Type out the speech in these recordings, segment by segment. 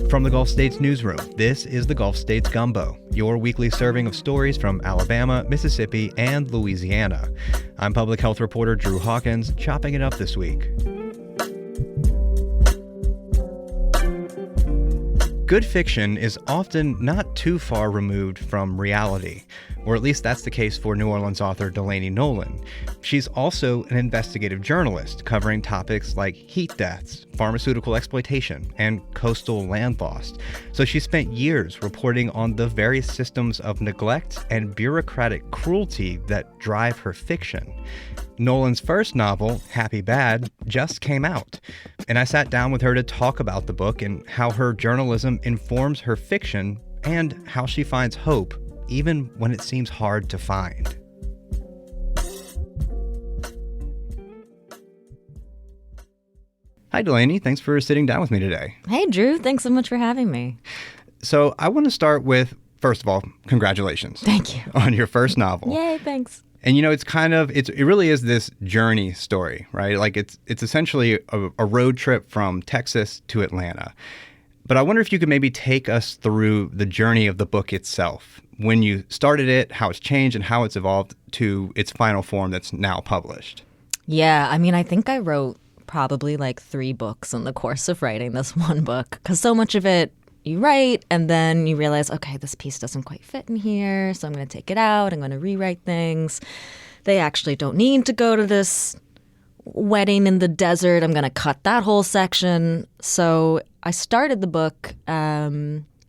From the Gulf States Newsroom, this is the Gulf States Gumbo, your weekly serving of stories from Alabama, Mississippi, and Louisiana. I'm public health reporter Drew Hawkins, chopping it up this week. Good fiction is often not too far removed from reality, or at least that's the case for New Orleans author Delaney Nolan. She's also an investigative journalist covering topics like heat deaths, pharmaceutical exploitation, and coastal land loss. So she spent years reporting on the various systems of neglect and bureaucratic cruelty that drive her fiction. Nolan's first novel, Happy Bad, just came out, and I sat down with her to talk about the book and how her journalism informs her fiction and how she finds hope even when it seems hard to find. Hi, Delaney. Thanks for sitting down with me today. Hey, Drew. Thanks so much for having me. So I want to start with, first of all, congratulations. Thank you. On your first novel. Yay, thanks. And it really is this journey story, right? Like it's essentially a road trip from Texas to Atlanta. But I wonder if you could maybe take us through the journey of the book itself, when you started it, how it's changed, and how it's evolved to its final form that's now published. Yeah, I think I wrote probably like 3 books in the course of writing this one book, because so much of it you write and then you realize, okay, this piece doesn't quite fit in here, so I'm going to take it out. I'm going to rewrite things. They actually don't need to go to this wedding in the desert. I'm going to cut that whole section. So I started the book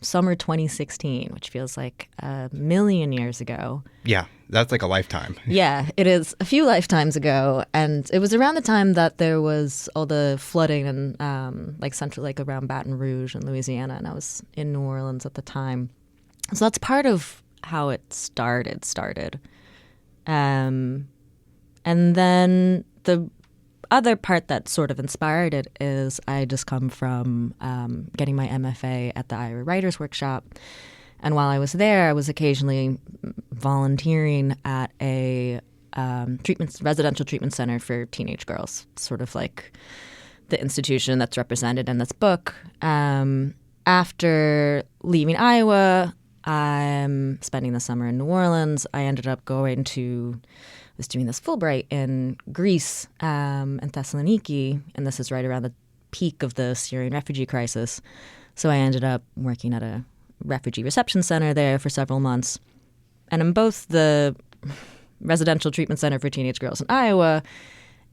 summer 2016, which feels like a million years ago. Yeah, that's like a lifetime. Yeah, it is a few lifetimes ago. And it was around the time that there was all the flooding and around Baton Rouge in Louisiana. And I was in New Orleans at the time. So that's part of how it started. And then the other part that sort of inspired it is I just come from getting my MFA at the Iowa Writers Workshop. And while I was there, I was occasionally volunteering at a residential treatment center for teenage girls, sort of like the institution that's represented in this book. After leaving Iowa, I'm spending the summer in New Orleans. I ended up was doing this Fulbright in Greece and Thessaloniki, and this is right around the peak of the Syrian refugee crisis. So I ended up working at a refugee reception center there for several months. And in both the residential treatment center for teenage girls in Iowa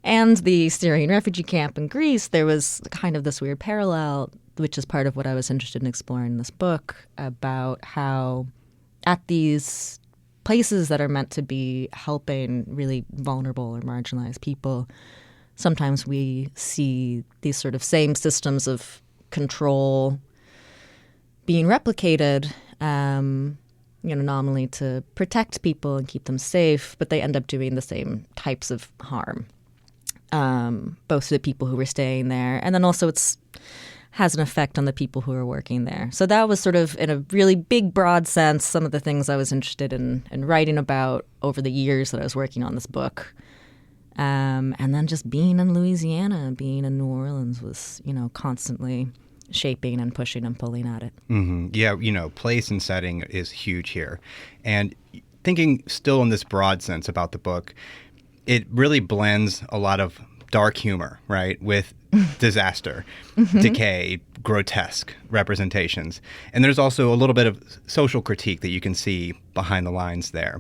and the Syrian refugee camp in Greece, there was kind of this weird parallel, which is part of what I was interested in exploring in this book, about how at these places that are meant to be helping really vulnerable or marginalized people, sometimes we see these sort of same systems of control being replicated, nominally to protect people and keep them safe, but they end up doing the same types of harm, both to the people who were staying there, and then also has an effect on the people who are working there. So that was sort of, in a really big, broad sense, some of the things I was interested in writing about over the years that I was working on this book. And then just being in Louisiana, being in New Orleans was, constantly shaping and pushing and pulling at it. Mm-hmm. Yeah, place and setting is huge here. And thinking still in this broad sense about the book, it really blends a lot of dark humor, right, with disaster, decay, grotesque representations. And there's also a little bit of social critique that you can see behind the lines there.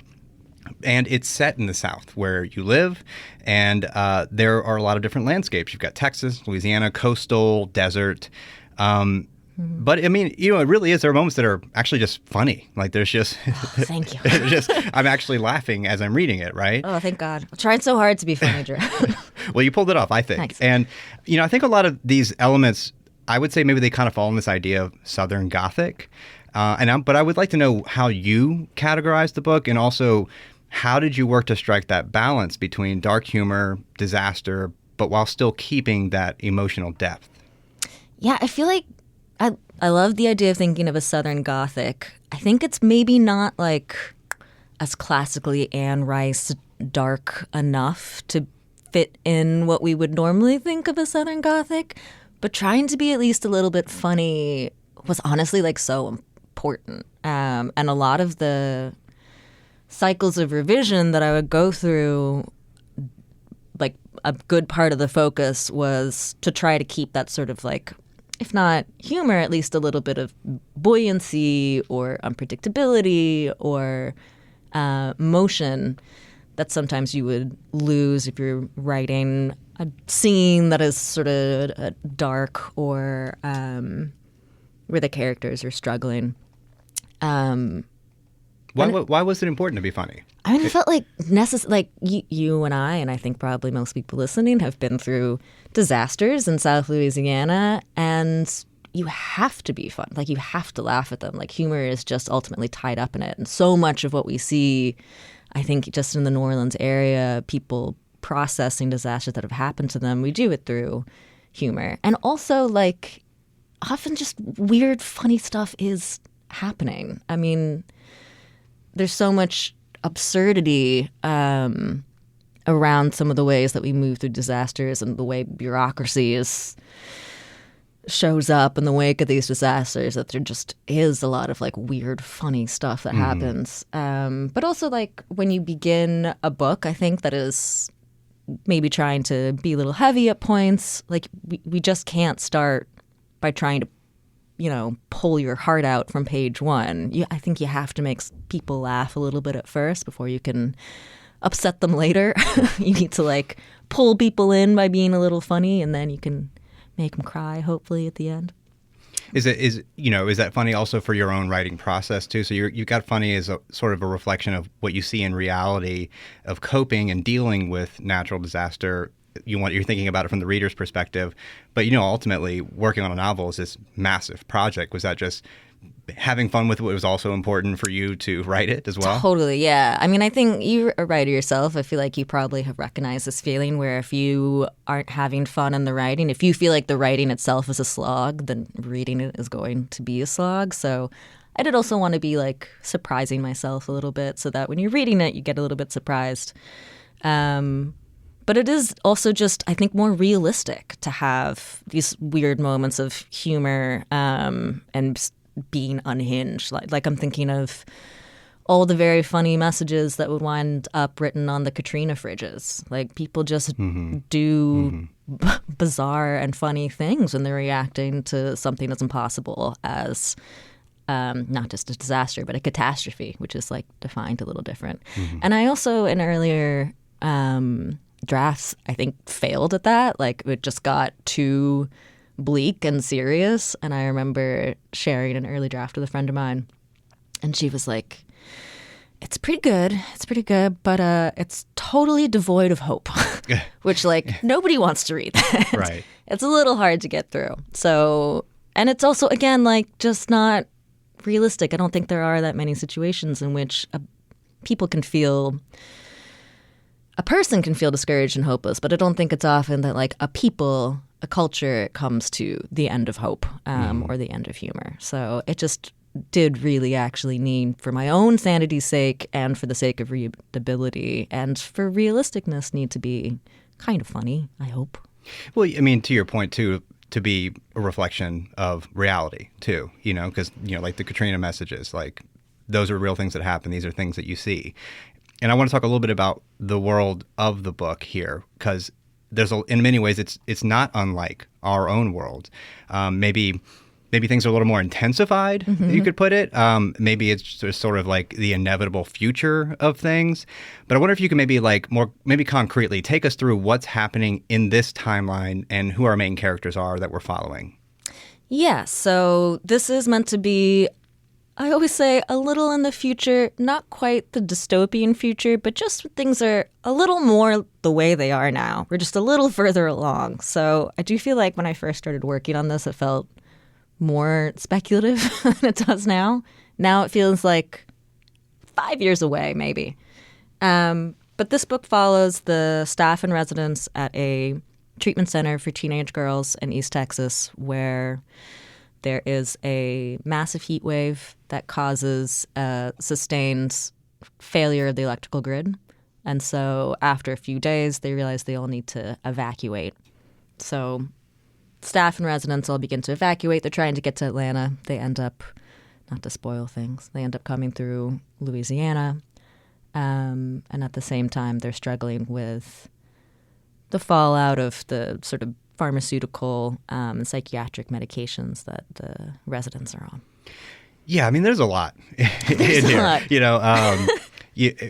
And it's set in the South where you live, and there are a lot of different landscapes. You've got Texas, Louisiana, coastal, desert. But it really is. There are moments that are actually just funny. Like there's just, thank you. I'm actually laughing as I'm reading it, right? Oh, thank God. I'm trying so hard to be funny, Drew. Well, you pulled it off, I think. Thanks. And, I think a lot of these elements, I would say maybe they kind of fall in this idea of Southern Gothic. But I would like to know how you categorize the book, and also how did you work to strike that balance between dark humor, disaster, but while still keeping that emotional depth? Yeah, I feel like I love the idea of thinking of a Southern Gothic. I think it's maybe not like as classically Anne Rice dark enough to fit in what we would normally think of as Southern Gothic, but trying to be at least a little bit funny was honestly like so important. And a lot of the cycles of revision that I would go through, like a good part of the focus was to try to keep that sort of like, if not humor, at least a little bit of buoyancy or unpredictability or motion that sometimes you would lose if you're writing a scene that is sort of dark or where the characters are struggling. Why was it important to be funny? I mean, it felt like like you and I think probably most people listening have been through disasters in South Louisiana, and you have to be fun. Like, you have to laugh at them. Like, humor is just ultimately tied up in it. And so much of what we see, I think, just in the New Orleans area, people processing disasters that have happened to them, we do it through humor. And also, like, often just weird, funny stuff is happening. I mean, there's so much absurdity around some of the ways that we move through disasters and the way bureaucracy shows up in the wake of these disasters, that there just is a lot of like weird, funny stuff that happens. But also, like, when you begin a book, I think that is maybe trying to be a little heavy at points, like we just can't start by trying to, you know, pull your heart out from page one. I think you have to make people laugh a little bit at first before you can upset them later. You need to like pull people in by being a little funny, and then you can make them cry, hopefully, at the end. Is that funny also for your own writing process too? So you got funny as a sort of a reflection of what you see in reality of coping and dealing with natural disaster. You're thinking about it from the reader's perspective, but ultimately working on a novel is this massive project. Was that just having fun with it was also important for you to write it as well? Totally, yeah. I mean, I think you're a writer yourself. I feel like you probably have recognized this feeling where if you aren't having fun in the writing, if you feel like the writing itself is a slog, then reading it is going to be a slog. So I did also want to be like surprising myself a little bit so that when you're reading it, you get a little bit surprised. But it is also just, I think, more realistic to have these weird moments of humor and being unhinged. Like I'm thinking of all the very funny messages that would wind up written on the Katrina fridges. Like, people just do bizarre and funny things when they're reacting to something as impossible as not just a disaster, but a catastrophe, which is like defined a little different. And I also, in earlier drafts, I think, failed at that. Like, it just got too bleak and serious. And I remember sharing an early draft with a friend of mine, and she was like, it's pretty good, but it's totally devoid of hope. Which, like, nobody wants to read that. Right. It's a little hard to get through. So, and it's also, again, like, just not realistic. I don't think there are that many situations in which a person can feel discouraged and hopeless, but I don't think it's often that, like, a culture comes to the end of hope or the end of humor. So it just did really actually need, for my own sanity's sake and for the sake of readability and for realisticness, need to be kind of funny, I hope. Well, I mean, to your point, too, to be a reflection of reality, too, because, like the Katrina messages, like, those are real things that happen. These are things that you see. And I want to talk a little bit about the world of the book here, because in many ways, it's not unlike our own world. Maybe things are a little more intensified, you could put it. Maybe it's just sort of like the inevitable future of things. But I wonder if you can maybe concretely take us through what's happening in this timeline and who our main characters are that we're following. Yeah, so this is meant to be, I always say, a little in the future, not quite the dystopian future, but just things are a little more the way they are now. We're just a little further along. So I do feel like when I first started working on this, it felt more speculative than it does now. Now it feels like 5 years away, maybe. But this book follows the staff and residents at a treatment center for teenage girls in East Texas, where there is a massive heat wave that causes a sustained failure of the electrical grid. And so after a few days, they realize they all need to evacuate. So staff and residents all begin to evacuate. They're trying to get to Atlanta. They end up, not to spoil things, they end up coming through Louisiana. And at the same time, they're struggling with the fallout of the sort of pharmaceutical and psychiatric medications that the residents are on. Yeah, I mean, there's a lot in here. You know,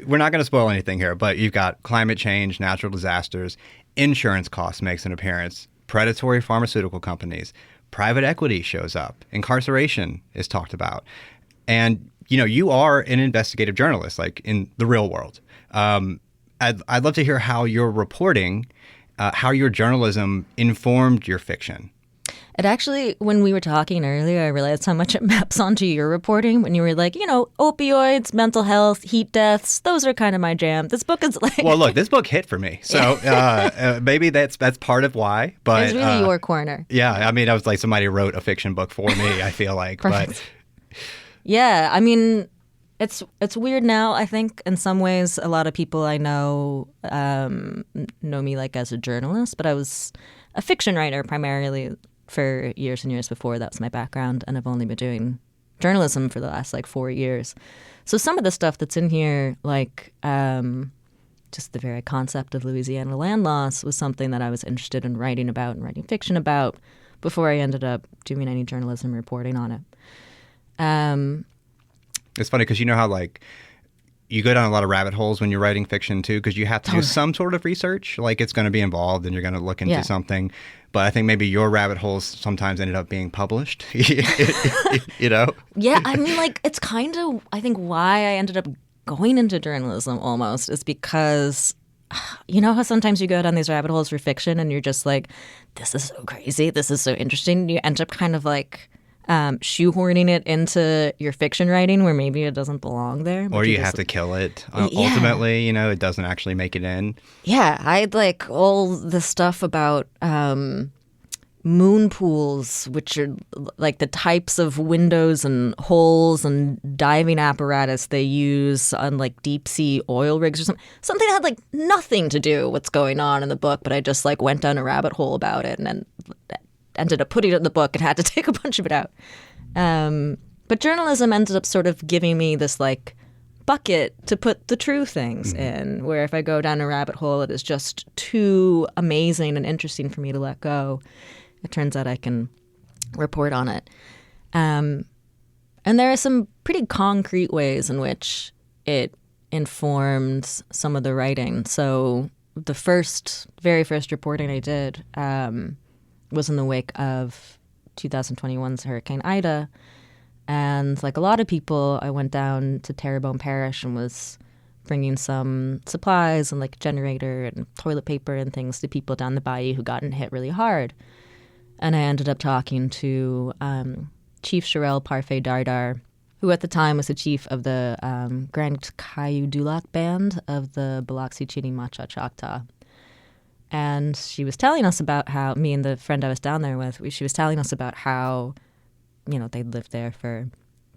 we're not going to spoil anything here, but you've got climate change, natural disasters, insurance costs makes an appearance, predatory pharmaceutical companies, private equity shows up, incarceration is talked about. And, you know, you are an investigative journalist, like in the real world. I'd love to hear how your reporting, how your journalism informed your fiction. It actually, when we were talking earlier, I realized how much it maps onto your reporting when you were like, you know, opioids, mental health, heat deaths, those are kind of my jam. This book is like... Well, look, this book hit for me. So maybe that's part of why. But it's really your corner. Yeah, I mean, I was like somebody wrote a fiction book for me, I feel like. But yeah, I mean, it's weird now, I think. In some ways, a lot of people I know know me like as a journalist, but I was a fiction writer primarily for years and years before. That was my background, and I've only been doing journalism for the last 4 years. So some of the stuff that's in here, like just the very concept of Louisiana land loss, was something that I was interested in writing about and writing fiction about before I ended up doing any journalism reporting on it. It's funny because you know how you go down a lot of rabbit holes when you're writing fiction too, because you have to do some sort of research. Like it's going to be involved and you're going to look into something. But I think maybe your rabbit holes sometimes ended up being published, you know? Yeah, I mean, it's kind of, I think, why I ended up going into journalism almost is because, you know how sometimes you go down these rabbit holes for fiction and you're just like, this is so crazy, this is so interesting. And you end up kind of shoehorning it into your fiction writing where maybe it doesn't belong there. Or you have to kill it. Ultimately, you know, it doesn't actually make it in. Yeah, I'd all the stuff about moon pools, which are the types of windows and holes and diving apparatus they use on deep sea oil rigs or something that had nothing to do with what's going on in the book, but I just went down a rabbit hole about it and then ended up putting it in the book and had to take a bunch of it out. But journalism ended up sort of giving me this bucket to put the true things in, where if I go down a rabbit hole, it is just too amazing and interesting for me to let go. It turns out I can report on it. And there are some pretty concrete ways in which it informed some of the writing. So the very first reporting I did was in the wake of 2021's Hurricane Ida. And like a lot of people, I went down to Terrebonne Parish and was bringing some supplies and a generator and toilet paper and things to people down the bayou who gotten hit really hard. And I ended up talking to Chief Sherelle Parfait Dardar, who at the time was the chief of the Grand Caillou Dulac Band of the Biloxi Chini Macha Choctaw. And she was telling us about how, me and the friend I was down there with, she was telling us about how, they'd lived there for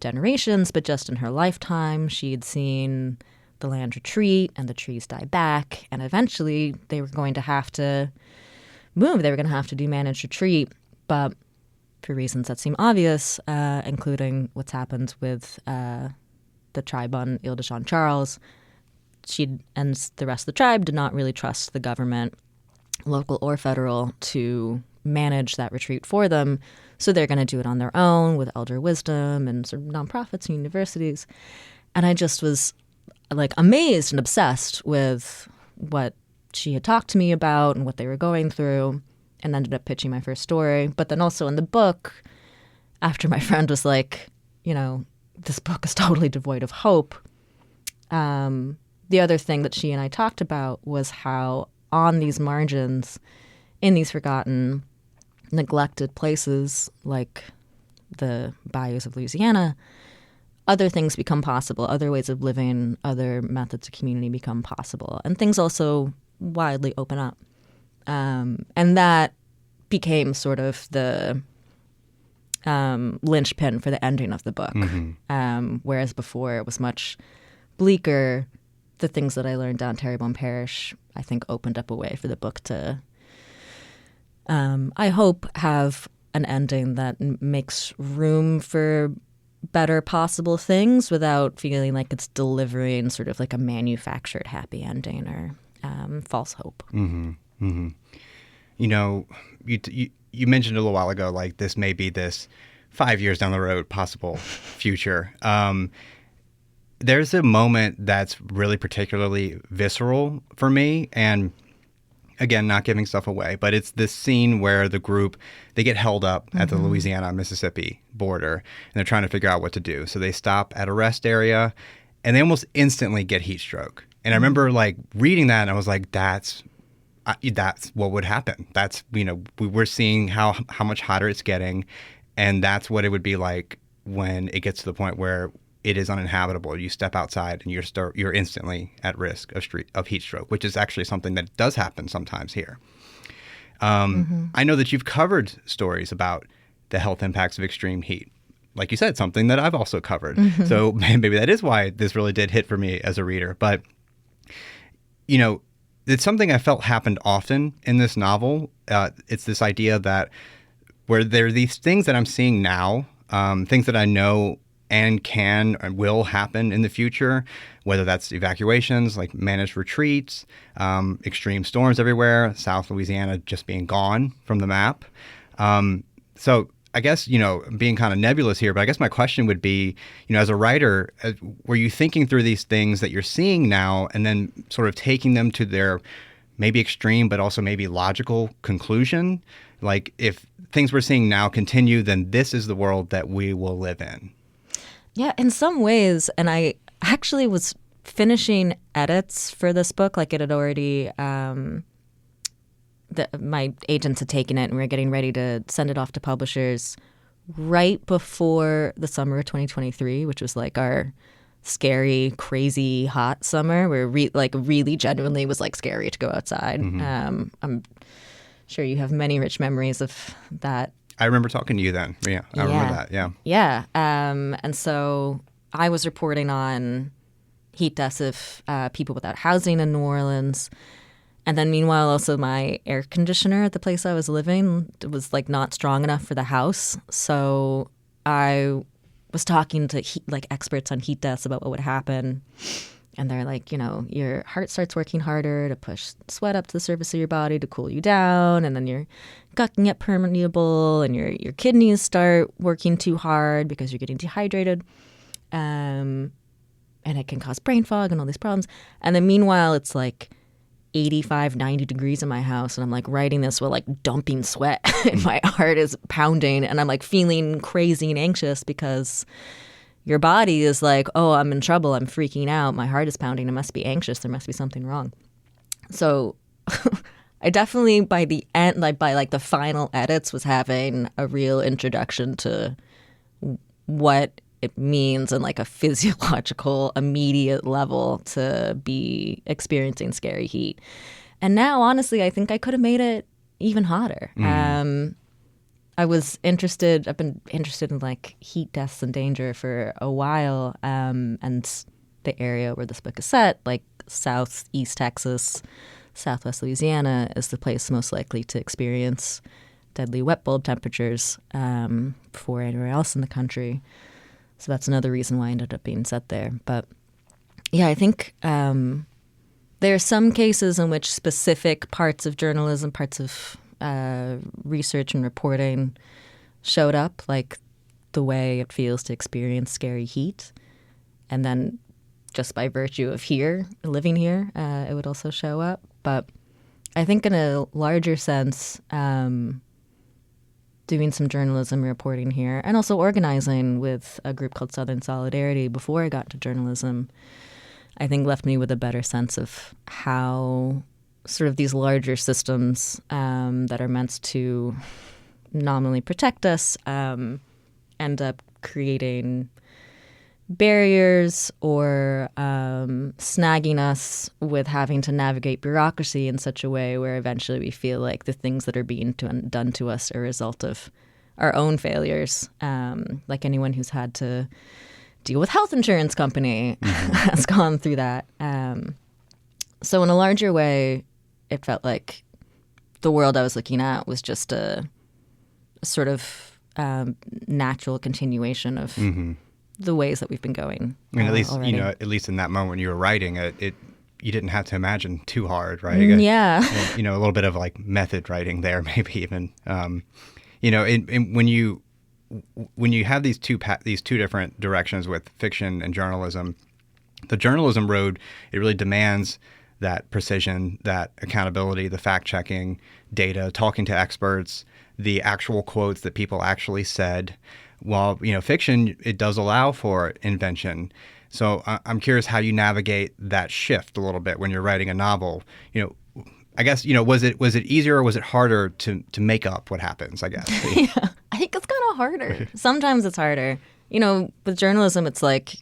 generations, but just in her lifetime, she'd seen the land retreat and the trees die back. And eventually they were going to have to move. They were going to have to do managed retreat. But for reasons that seem obvious, including what's happened with the tribe on Ile de Jean Charles, she and the rest of the tribe did not really trust the government, local or federal, to manage that retreat for them. So they're going to do it on their own with elder wisdom and sort of nonprofits and universities. And I just was amazed and obsessed with what she had talked to me about and what they were going through, and ended up pitching my first story. But then also in the book, after my friend was this book is totally devoid of hope, the other thing that she and I talked about was how on these margins, in these forgotten, neglected places like the bayous of Louisiana, other things become possible, other ways of living, other methods of community become possible, and things also widely open up. And that became sort of the linchpin for the ending of the book. Whereas before it was much bleaker, the things that I learned down Terrebonne Parish, I think, opened up a way for the book to I hope, have an ending that makes room for better possible things without feeling like it's delivering sort of like a manufactured happy ending or false hope. Mm-hmm. Mm-hmm. You know, you mentioned a little while ago, like this may be this 5 years down the road possible future. There's a moment that's really particularly visceral for me, and again, not giving stuff away, but it's this scene where the group, they get held up at the Louisiana-Mississippi border, and they're trying to figure out what to do. So they stop at a rest area, and they almost instantly get heat stroke. And I remember like reading that, and I was like, that's what would happen. That's, you know, we're seeing how much hotter it's getting, and that's what it would be like when it gets to the point where it is uninhabitable. You step outside and you're instantly at risk of heat stroke, which is actually something that does happen sometimes here. I know that you've covered stories about the health impacts of extreme heat. Like you said, something that I've also covered. So maybe that is why this really did hit for me as a reader. But, you know, it's something I felt happened often in this novel. It's this idea that where there are these things that I'm seeing now, things that I know and can and will happen in the future, whether that's evacuations, like managed retreats, extreme storms everywhere, South Louisiana just being gone from the map. So I guess, you know, being kind of nebulous here, but I guess my question would be, you know, as a writer, were you thinking through these things that you're seeing now and then sort of taking them to their maybe extreme, but also maybe logical conclusion? Like if things we're seeing now continue, then this is the world that we will live in. Yeah, in some ways. And I actually was finishing edits for this book. Like it had already, my agents had taken it and we were getting ready to send it off to publishers right before the summer of 2023, which was like our scary, crazy, hot summer where really genuinely was like scary to go outside. I'm sure you have many rich memories of that. I remember talking to you then. Yeah, I remember that. Yeah. Yeah. And so I was reporting on heat deaths of people without housing in New Orleans. And then meanwhile, also my air conditioner at the place I was living was like not strong enough for the house. So I was talking to experts on heat deaths about what would happen. And they're like, you know, your heart starts working harder to push sweat up to the surface of your body to cool you down. And then your gut can get permeable and your kidneys start working too hard because you're getting dehydrated. And it can cause brain fog and all these problems. And then meanwhile, it's like 85, 90 degrees in my house. And I'm like writing this while like dumping sweat and my heart is pounding. And I'm like feeling crazy and anxious because your body is like, oh, I'm in trouble. I'm freaking out. My heart is pounding. I must be anxious. There must be something wrong. So I definitely, by the end, by the final edits, was having a real introduction to what it means in like a physiological, immediate level to be experiencing scary heat. And now, honestly, I think I could have made it even hotter. I've been interested in like heat deaths and danger for a while. And the area where this book is set, like southeast Texas, southwest Louisiana, is the place most likely to experience deadly wet bulb temperatures before anywhere else in the country. So that's another reason why I ended up being set there. But yeah, I think there are some cases in which specific parts of journalism, parts of research and reporting showed up, like the way it feels to experience scary heat. And then just by virtue of living here, it would also show up. But I think in a larger sense, doing some journalism reporting here and also organizing with a group called Southern Solidarity before I got to journalism, I think left me with a better sense of how sort of these larger systems that are meant to nominally protect us end up creating barriers or snagging us with having to navigate bureaucracy in such a way where eventually we feel like the things that are being done to us are a result of our own failures. Like anyone who's had to deal with health insurance company has gone through that. So in a larger way, it felt like the world I was looking at was just a sort of natural continuation of the ways that we've been going. And at least, already. at least in that moment when you were writing it, you didn't have to imagine too hard, right? Yeah. And, a little bit of like method writing there, maybe even. When you have these two different directions with fiction and journalism, the journalism road, it really demands that precision, that accountability, the fact-checking, data, talking to experts, the actual quotes that people actually said. While, fiction, it does allow for invention. So I'm curious how you navigate that shift a little bit when you're writing a novel. I guess, was it easier or was it harder to make up what happens, I guess? Yeah, I think it's kind of harder. Sometimes it's harder. With journalism, it's like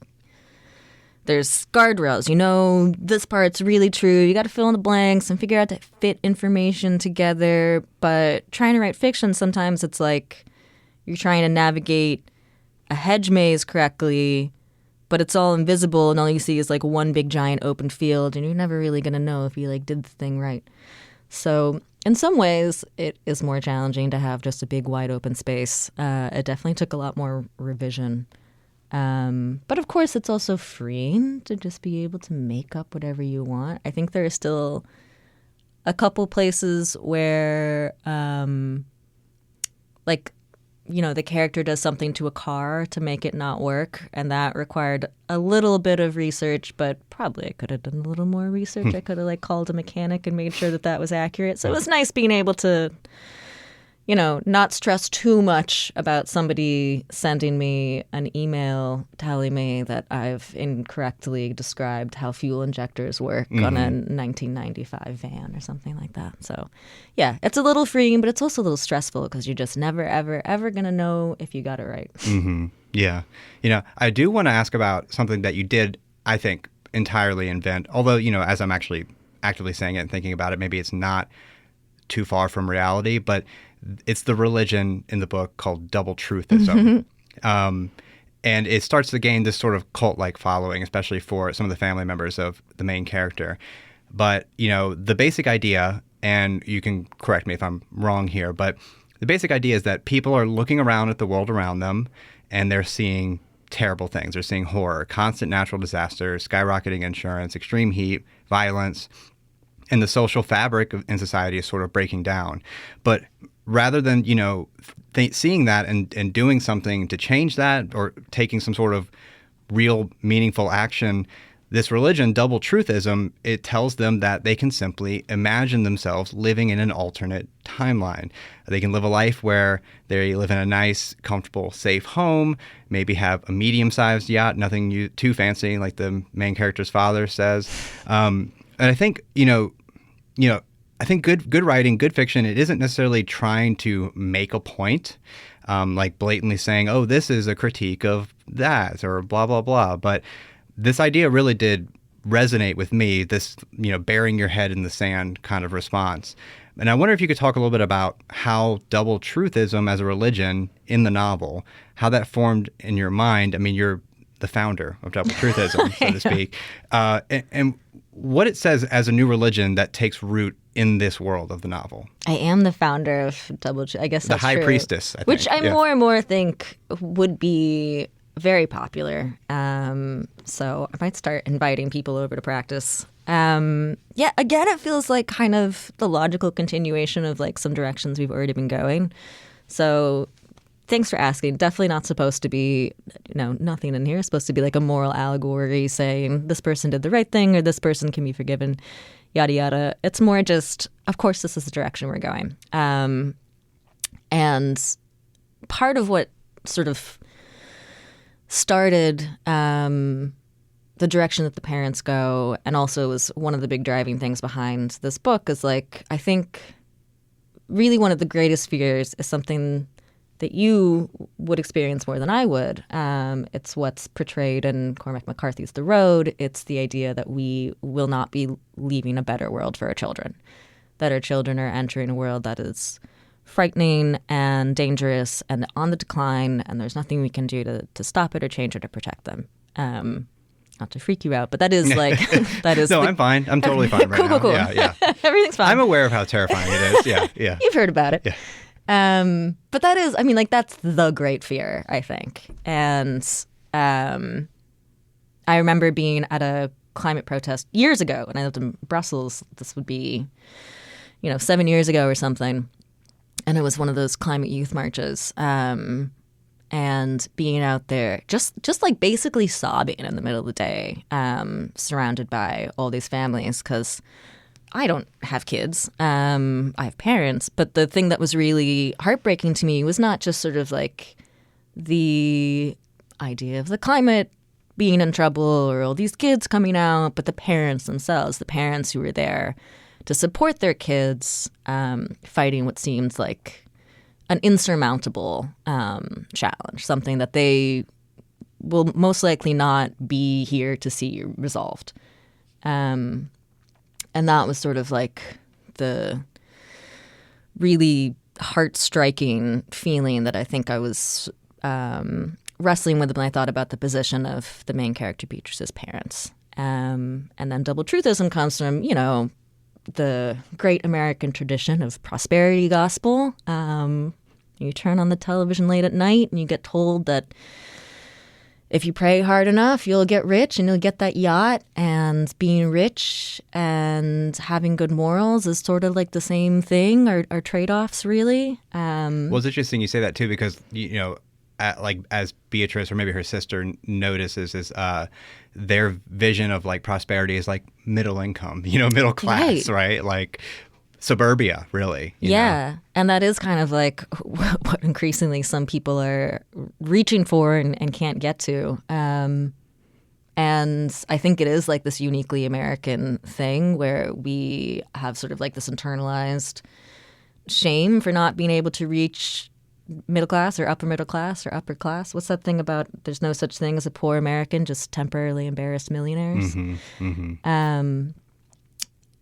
there's guardrails. This part's really true. You got to fill in the blanks and figure out to fit information together. But trying to write fiction, sometimes it's like you're trying to navigate a hedge maze correctly, but it's all invisible and all you see is like one big giant open field and you're never really going to know if you like did the thing right. So in some ways, it is more challenging to have just a big wide open space. It definitely took a lot more revision. But of course, it's also freeing to just be able to make up whatever you want. I think there are still a couple places where, the character does something to a car to make it not work, and that required a little bit of research, but probably I could have done a little more research. I could have called a mechanic and made sure that was accurate. So it was nice being able to not stress too much about somebody sending me an email telling me that I've incorrectly described how fuel injectors work on a 1995 van or something like that. So, yeah, it's a little freeing, but it's also a little stressful because you're just never, ever, ever going to know if you got it right. Mm-hmm. Yeah. I do want to ask about something that you did, I think, entirely invent. Although, as I'm actually actively saying it and thinking about it, maybe it's not too far from reality, but it's the religion in the book called double truthism. And it starts to gain this sort of cult-like following, especially for some of the family members of the main character. But, the basic idea, and you can correct me if I'm wrong here, but the basic idea is that people are looking around at the world around them and they're seeing terrible things. They're seeing horror, constant natural disasters, skyrocketing insurance, extreme heat, violence, and the social fabric in society is sort of breaking down. But rather than, seeing that and doing something to change that or taking some sort of real meaningful action, this religion, double truthism, it tells them that they can simply imagine themselves living in an alternate timeline. They can live a life where they live in a nice, comfortable, safe home, maybe have a medium-sized yacht, nothing too fancy, like the main character's father says. And I think, I think good writing, good fiction, it isn't necessarily trying to make a point, like blatantly saying, oh, this is a critique of that or blah, blah, blah. But this idea really did resonate with me, this, burying your head in the sand kind of response. And I wonder if you could talk a little bit about how double truthism as a religion in the novel, how that formed in your mind. I mean, you're the founder of double truthism, so to speak. And what it says as a new religion that takes root in this world of the novel. I am the founder of double truth. I guess that's the high true. Priestess, I think. Which I more and more think would be very popular. So I might start inviting people over to practice. Again, it feels like kind of the logical continuation of some directions we've already been going. So thanks for asking. Definitely not supposed to be, nothing in here is supposed to be like a moral allegory saying this person did the right thing or this person can be forgiven, yada, yada. It's more just, of course, this is the direction we're going. And part of what sort of started the direction that the parents go, and also was one of the big driving things behind this book, is I think really one of the greatest fears is something that you would experience more than I would. It's what's portrayed in Cormac McCarthy's The Road. It's the idea that we will not be leaving a better world for our children, that our children are entering a world that is frightening and dangerous and on the decline, and there's nothing we can do to stop it or change it or protect them. not to freak you out, but that is like, that is. No, I'm fine. I'm totally fine right now. Cool. Yeah. Everything's fine. I'm aware of how terrifying it is. Yeah. You've heard about it. Yeah. But that is, I mean, like, that's the great fear, I think. And I remember being at a climate protest years ago when I lived in Brussels. This would be, 7 years ago or something. And it was one of those climate youth marches. And being out there, just like basically sobbing in the middle of the day, surrounded by all these families, because I don't have kids. I have parents. But the thing that was really heartbreaking to me was not just sort of like the idea of the climate being in trouble or all these kids coming out, but the parents themselves, the parents who were there to support their kids, fighting what seemed like an insurmountable challenge, something that they will most likely not be here to see resolved. And that was sort of like the really heart-striking feeling that I think I was wrestling with when I thought about the position of the main character Beatrice's parents. And then double truthism comes from, the great American tradition of prosperity gospel. You turn on the television late at night and you get told that if you pray hard enough, you'll get rich and you'll get that yacht. And being rich and having good morals is sort of like the same thing, or trade-offs, really. Well, it's interesting you say that, too, because, as Beatrice or maybe her sister notices is their vision of like prosperity is like middle income, middle class, right? Like suburbia, really. You know? And that is kind of like what increasingly some people are reaching for and can't get to. And I think it is like this uniquely American thing where we have sort of like this internalized shame for not being able to reach middle class or upper middle class or upper class. What's that thing about there's no such thing as a poor American, just temporarily embarrassed millionaires?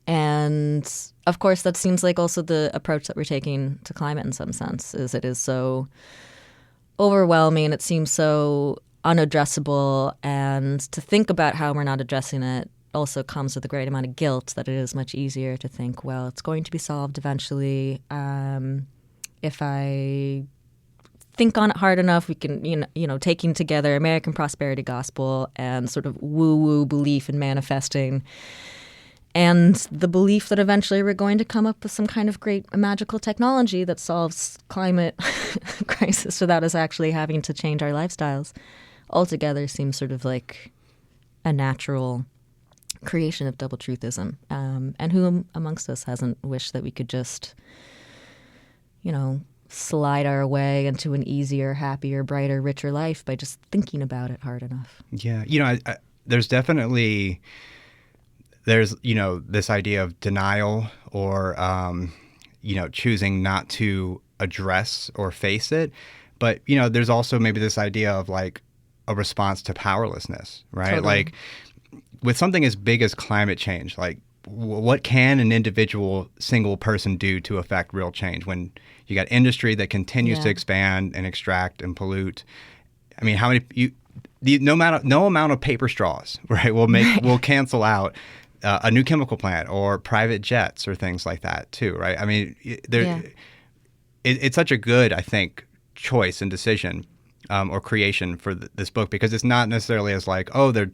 And of course, that seems like also the approach that we're taking to climate in some sense, is it is so overwhelming. It seems so unaddressable. And to think about how we're not addressing it also comes with a great amount of guilt that it is much easier to think, well, it's going to be solved eventually. If I think on it hard enough, we can, taking together American prosperity gospel and sort of woo-woo belief in manifesting and the belief that eventually we're going to come up with some kind of great magical technology that solves climate crisis without us actually having to change our lifestyles altogether seems sort of like a natural creation of double truthism. And who amongst us hasn't wished that we could just, slide our way into an easier, happier, brighter, richer life by just thinking about it hard enough? Yeah. There's definitely... There's, this idea of denial or, choosing not to address or face it. But, there's also maybe this idea of like a response to powerlessness, right? Totally. Like with something as big as climate change, like what can an individual single person do to affect real change when you got industry that continues to expand and extract and pollute? I mean, how many no amount of paper straws, right, will cancel out a new chemical plant or private jets or things like that too, right? I mean, it's such a good, I think, choice and decision or creation for this book, because it's not necessarily as like, oh, the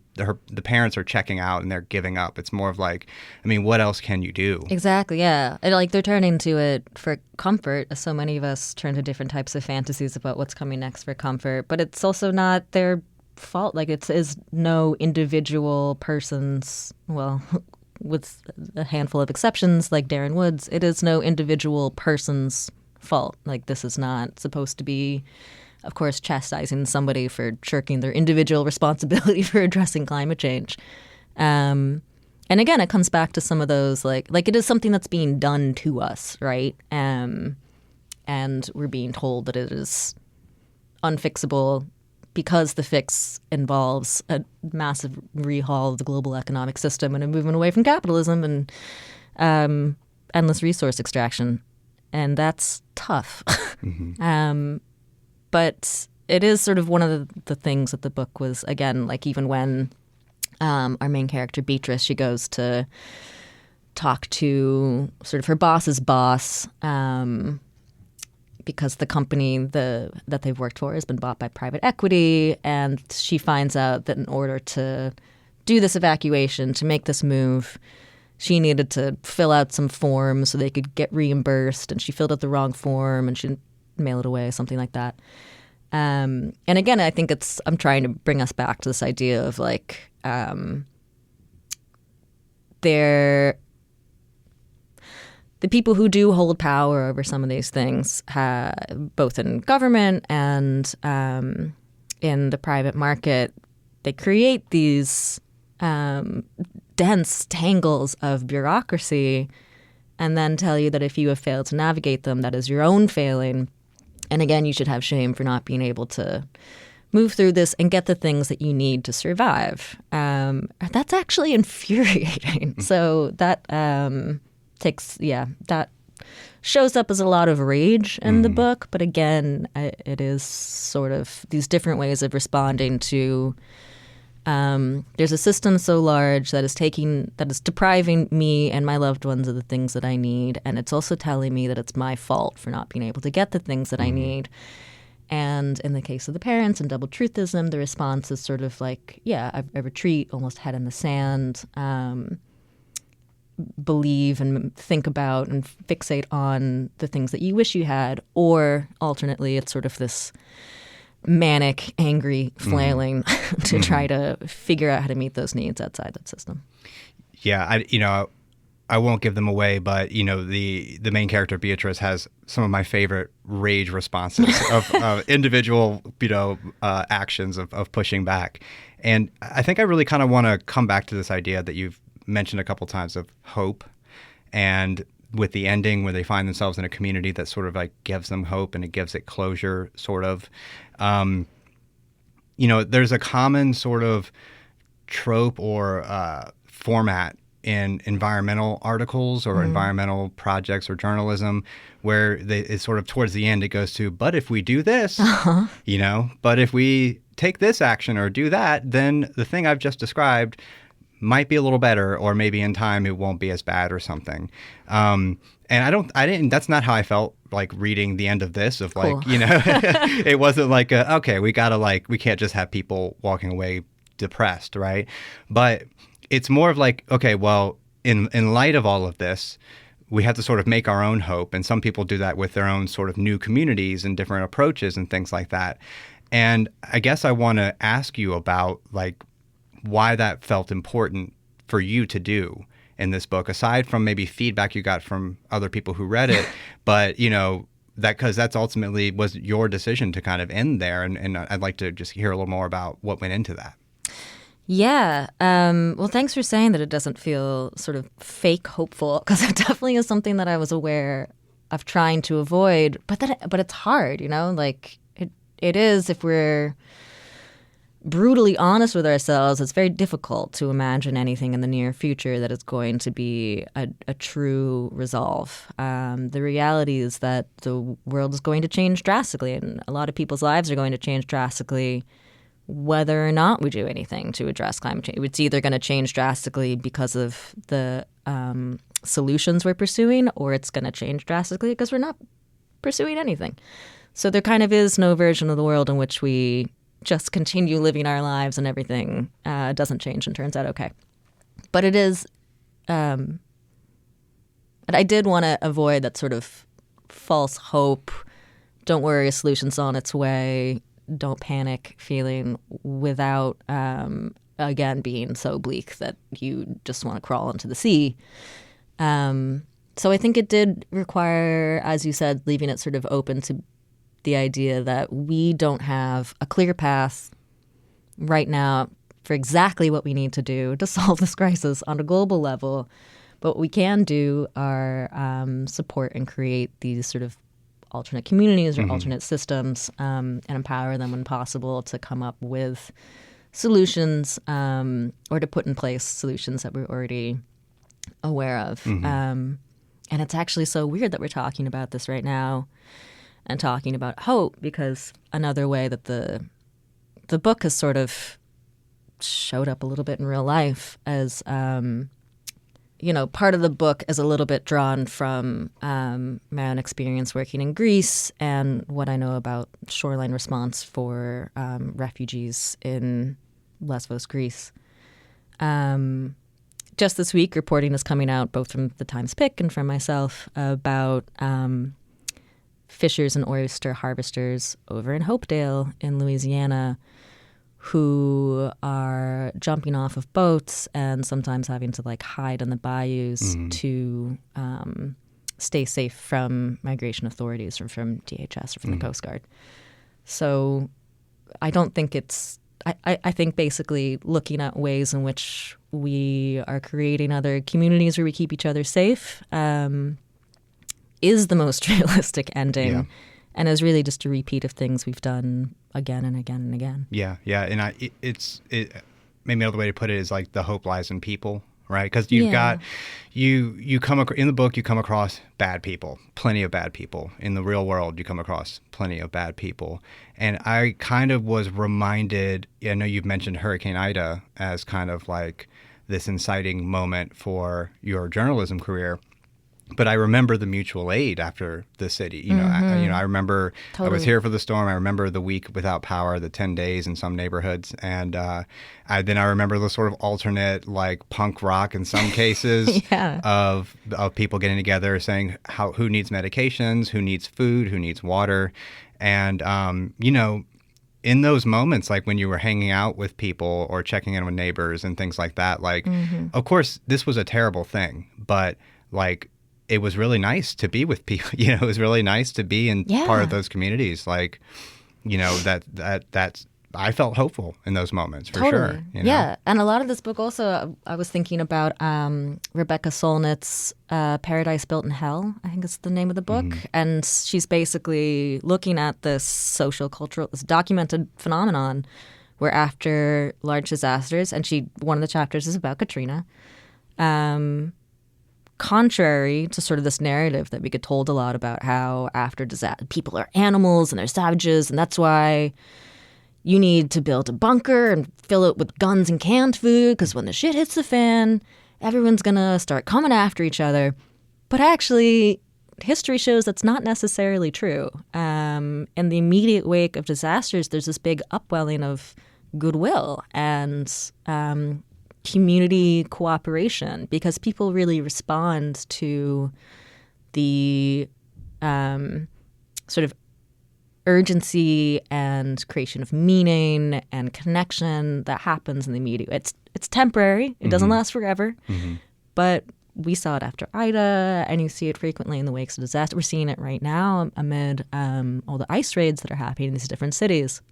parents are checking out and they're giving up. It's more of like, I mean, what else can you do? Exactly, yeah. And like they're turning to it for comfort, as so many of us turn to different types of fantasies about what's coming next for comfort. But it's also not their fault. Like it is no individual person's, well, with a handful of exceptions like Darren Woods, it is no individual person's fault. Like this is not supposed to be, of course, chastising somebody for shirking their individual responsibility for addressing climate change. And again, it comes back to some of those like it is something that's being done to us, right? And we're being told that it is unfixable because the fix involves a massive rehaul of the global economic system and a movement away from capitalism and endless resource extraction. And that's tough. Mm-hmm. But it is sort of one of the things that the book was, again, like even when Our main character, Beatrice, she goes to talk to sort of her boss's boss because the company that they've worked for has been bought by private equity, and she finds out that in order to do this evacuation, to make this move, she needed to fill out some forms so they could get reimbursed, and she filled out the wrong form and she didn't mail it away, something like that. And again, I think I'm trying to bring us back to this idea of like the people who do hold power over some of these things, both in government and in the private market, they create these dense tangles of bureaucracy and then tell you that if you have failed to navigate them, that is your own failing. And again, you should have shame for not being able to move through this and get the things that you need to survive. That's actually infuriating. So that that shows up as a lot of rage in the book. But again, it is sort of these different ways of responding to there's a system so large that is depriving me and my loved ones of the things that I need. And it's also telling me that it's my fault for not being able to get the things that I need. And in the case of the parents and double truthism, the response is sort of like, I retreat, almost head in the sand, believe and think about and fixate on the things that you wish you had. Or alternately, it's sort of this manic, angry flailing to try to figure out how to meet those needs outside that system. Yeah, I won't give them away, but the main character Beatrice has some of my favorite rage responses of individual actions of pushing back, and I think I really kind of want to come back to this idea that you've mentioned a couple times of hope, and with the ending where they find themselves in a community that sort of like gives them hope and it gives it closure, sort of. There's a common sort of trope or format in environmental articles or environmental projects or journalism where it's sort of towards the end it goes to, but if we do this, but if we take this action or do that, then the thing I've just described might be a little better, or maybe in time it won't be as bad or something. And that's not how I felt like reading the end of this of like, cool. It wasn't like, we can't just have people walking away depressed, right? But it's more of like, okay, well, in light of all of this, we have to sort of make our own hope. And some people do that with their own sort of new communities and different approaches and things like that. And I guess I want to ask you about like why that felt important for you to do in this book, aside from maybe feedback you got from other people who read it, but that because that's ultimately was your decision to kind of end there. And I'd like to just hear a little more about what went into that. Yeah. Well, thanks for saying that it doesn't feel sort of fake hopeful, because it definitely is something that I was aware of trying to avoid. But it's hard, like it is if we're brutally honest with ourselves. It's very difficult to imagine anything in the near future that is going to be a true resolve. The reality is that the world is going to change drastically, and a lot of people's lives are going to change drastically whether or not we do anything to address climate change. It's either going to change drastically because of the solutions we're pursuing, or it's going to change drastically because we're not pursuing anything. So there kind of is no version of the world in which we just continue living our lives and everything doesn't change and turns out okay. But it is, and I did want to avoid that sort of false hope, don't worry, a solution's on its way, don't panic feeling, without, again, being so bleak that you just want to crawl into the sea. So I think it did require, as you said, leaving it sort of open to the idea that we don't have a clear path right now for exactly what we need to do to solve this crisis on a global level. But what we can do are support and create these sort of alternate communities or alternate systems and empower them when possible to come up with solutions or to put in place solutions that we're already aware of. And it's actually so weird that we're talking about this right now and talking about hope, because another way that the book has sort of showed up a little bit in real life as, part of the book is a little bit drawn from my own experience working in Greece and what I know about shoreline response for refugees in Lesbos, Greece. Just this week, reporting is coming out both from the Times Pick and from myself about fishers and oyster harvesters over in Hopedale in Louisiana who are jumping off of boats and sometimes having to hide in the bayous to stay safe from migration authorities or from DHS or from the Coast Guard. So I don't think I think basically looking at ways in which we are creating other communities where we keep each other safe is the most realistic ending. Yeah. And is really just a repeat of things we've done again and again and again. Yeah, yeah. And it maybe another way to put it is the hope lies in people, right? Because you've got, you come in the book, you come across bad people, plenty of bad people. In the real world, you come across plenty of bad people. And I kind of was reminded, I know you've mentioned Hurricane Ida as kind of this inciting moment for your journalism career. But I remember the mutual aid after the city. I remember I was here for the storm. I remember the week without power, the 10 days in some neighborhoods, and then I remember the sort of alternate punk rock in some cases of people getting together saying who needs medications, who needs food, who needs water, and in those moments, when you were hanging out with people or checking in with neighbors and things like that, of course this was a terrible thing, but it was really nice to be with people. It was really nice to be in part of those communities. That's I felt hopeful in those moments for sure. Yeah, and a lot of this book also, I was thinking about Rebecca Solnit's Paradise Built in Hell, I think is the name of the book. And she's basically looking at this this documented phenomenon where after large disasters, and one of the chapters is about Katrina, contrary to sort of this narrative that we get told a lot about how after disaster, people are animals and they're savages, and that's why you need to build a bunker and fill it with guns and canned food because when the shit hits the fan, everyone's going to start coming after each other. But actually, history shows that's not necessarily true. In the immediate wake of disasters, there's this big upwelling of goodwill and community cooperation because people really respond to the sort of urgency and creation of meaning and connection that happens in the immediate. It's temporary. It doesn't last forever. But we saw it after Ida, and you see it frequently in the wakes of disaster. We're seeing it right now amid all the ice raids that are happening in these different cities.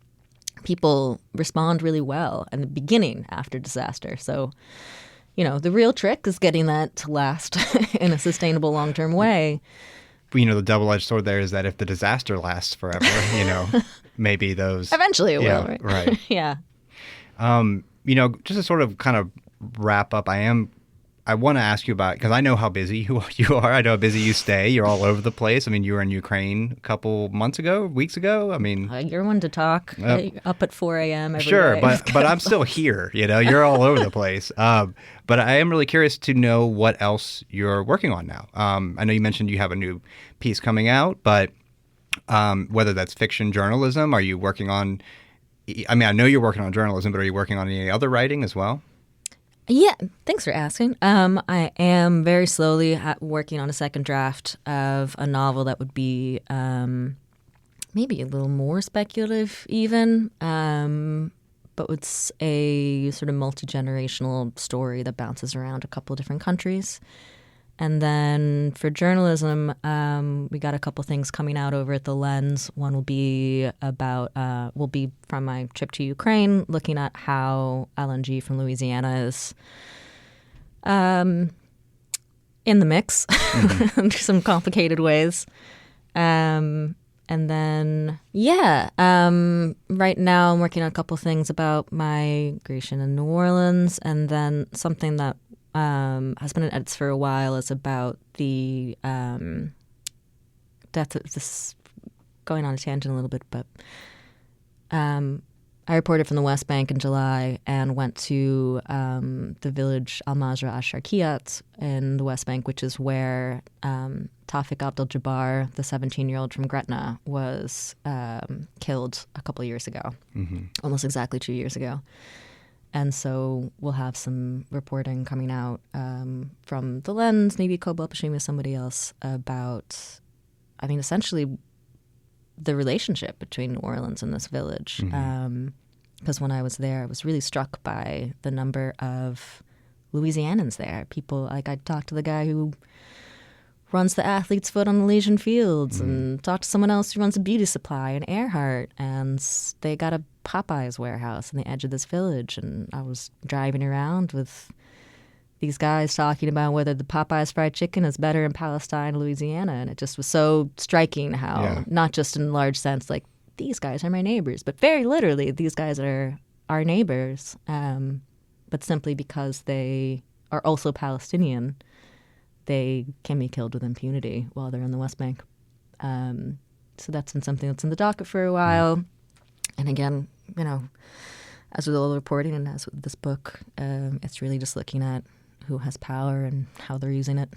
People respond really well in the beginning after disaster. So, the real trick is getting that to last in a sustainable long-term way. The double-edged sword there is that if the disaster lasts forever, maybe those... Eventually it will, right? Right. Yeah. Just to sort of kind of wrap up, I want to ask you about, because I know how busy you are. I know how busy you stay. You're all over the place. I mean, you were in Ukraine a couple weeks ago. I mean, you're one to talk. Up at 4 a.m. every day. But I'm still here. You're all over the place. But I am really curious to know what else you're working on now. I know you mentioned you have a new piece coming out, but whether that's fiction, journalism, are you working on? I mean, I know you're working on journalism, but are you working on any other writing as well? Yeah, thanks for asking. I am very slowly working on a second draft of a novel that would be maybe a little more speculative even, but it's a sort of multi-generational story that bounces around a couple of different countries. And then for journalism, we got a couple things coming out over at The Lens. One will be from my trip to Ukraine, looking at how LNG from Louisiana is in the mix in some complicated ways. And then, right now I'm working on a couple things about migration in New Orleans, and then something that has been in edits for a while is about the death of this, going on a tangent a little bit, but I reported from the West Bank in July and went to the village Al-Mazra al-Sharkiyat in the West Bank, which is where Tawfiq Abdul-Jabbar, the 17-year-old from Gretna, was killed a couple of years ago, almost exactly 2 years ago. And so we'll have some reporting coming out from the Lens, maybe Cobalt Bashim with somebody else, about, I mean, essentially the relationship between New Orleans and this village. Because when I was there, I was really struck by the number of Louisianans there. People, like, I talked to the guy who runs the Athlete's Foot on the Elysian Fields and talked to someone else who runs a beauty supply in Earhart, and they got a Popeyes warehouse on the edge of this village. And I was driving around with these guys talking about whether the Popeyes fried chicken is better in Palestine, Louisiana. And it just was so striking how, not just in a large sense, like, these guys are my neighbors, but very literally, these guys are our neighbors. But simply because they are also Palestinian, they can be killed with impunity while they're in the West Bank. So that's been something that's in the docket for a while. And again, you know, as with all the reporting and as with this book, it's really just looking at who has power and how they're using it.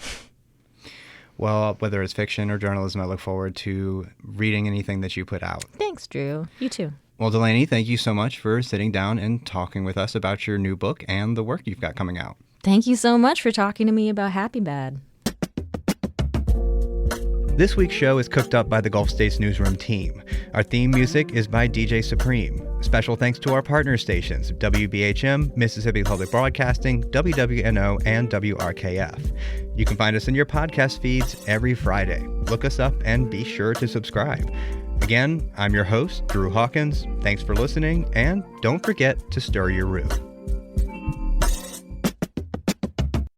Well, whether it's fiction or journalism, I look forward to reading anything that you put out. Thanks, Drew. You too. Well, Delaney, thank you so much for sitting down and talking with us about your new book and the work you've got coming out. Thank you so much for talking to me about Happy Bad. This week's show is cooked up by the Gulf States Newsroom team. Our theme music is by DJ Supreme. Special thanks to our partner stations, WBHM, Mississippi Public Broadcasting, WWNO, and WRKF. You can find us in your podcast feeds every Friday. Look us up and be sure to subscribe. Again, I'm your host, Drew Hawkins. Thanks for listening, and don't forget to stir your roux.